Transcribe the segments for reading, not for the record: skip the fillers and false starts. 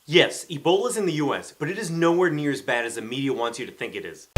Yes, Ebola's in the US, but it is nowhere near as bad as the media wants you to think it is.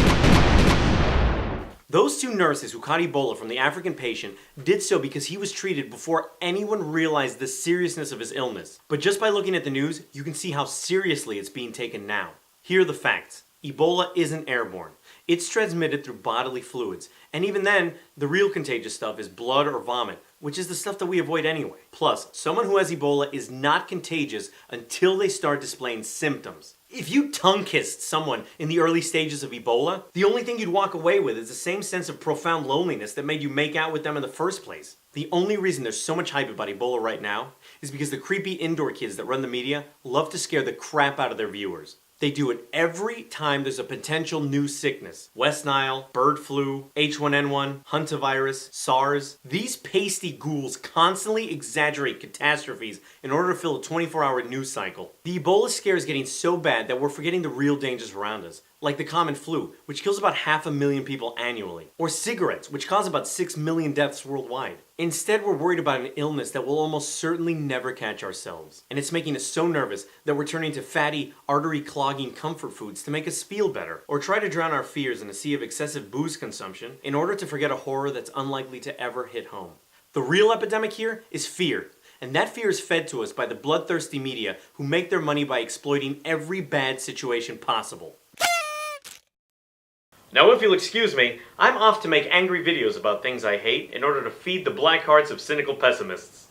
Those two nurses who caught Ebola from the African patient did so because he was treated before anyone realized the seriousness of his illness. But just by looking at the news, you can see how seriously it's being taken now. Here are the facts. Ebola isn't airborne. It's transmitted through bodily fluids, and even then, the real contagious stuff is blood or vomit, which is the stuff that we avoid anyway. Plus, someone who has Ebola is not contagious until they start displaying symptoms. If you tongue-kissed someone in the early stages of Ebola, the only thing you'd walk away with is the same sense of profound loneliness that made you make out with them in the first place. The only reason there's so much hype about Ebola right now is because the creepy indoor kids that run the media love to scare the crap out of their viewers. They do it every time there's a potential new sickness. West Nile, bird flu, H1N1, hantavirus, SARS. These pasty ghouls constantly exaggerate catastrophes in order to fill a 24-hour news cycle. The Ebola scare is getting so bad that we're forgetting the real dangers around us, like the common flu, which kills about 500,000 people annually, or cigarettes, which cause about 6 million deaths worldwide. Instead, we're worried about an illness that will almost certainly never catch ourselves. And it's making us so nervous that we're turning to fatty, artery-clogging comfort foods to make us feel better, or try to drown our fears in a sea of excessive booze consumption in order to forget a horror that's unlikely to ever hit home. The real epidemic here is fear. And that fear is fed to us by the bloodthirsty media who make their money by exploiting every bad situation possible. Now if you'll excuse me, I'm off to make angry videos about things I hate in order to feed the black hearts of cynical pessimists.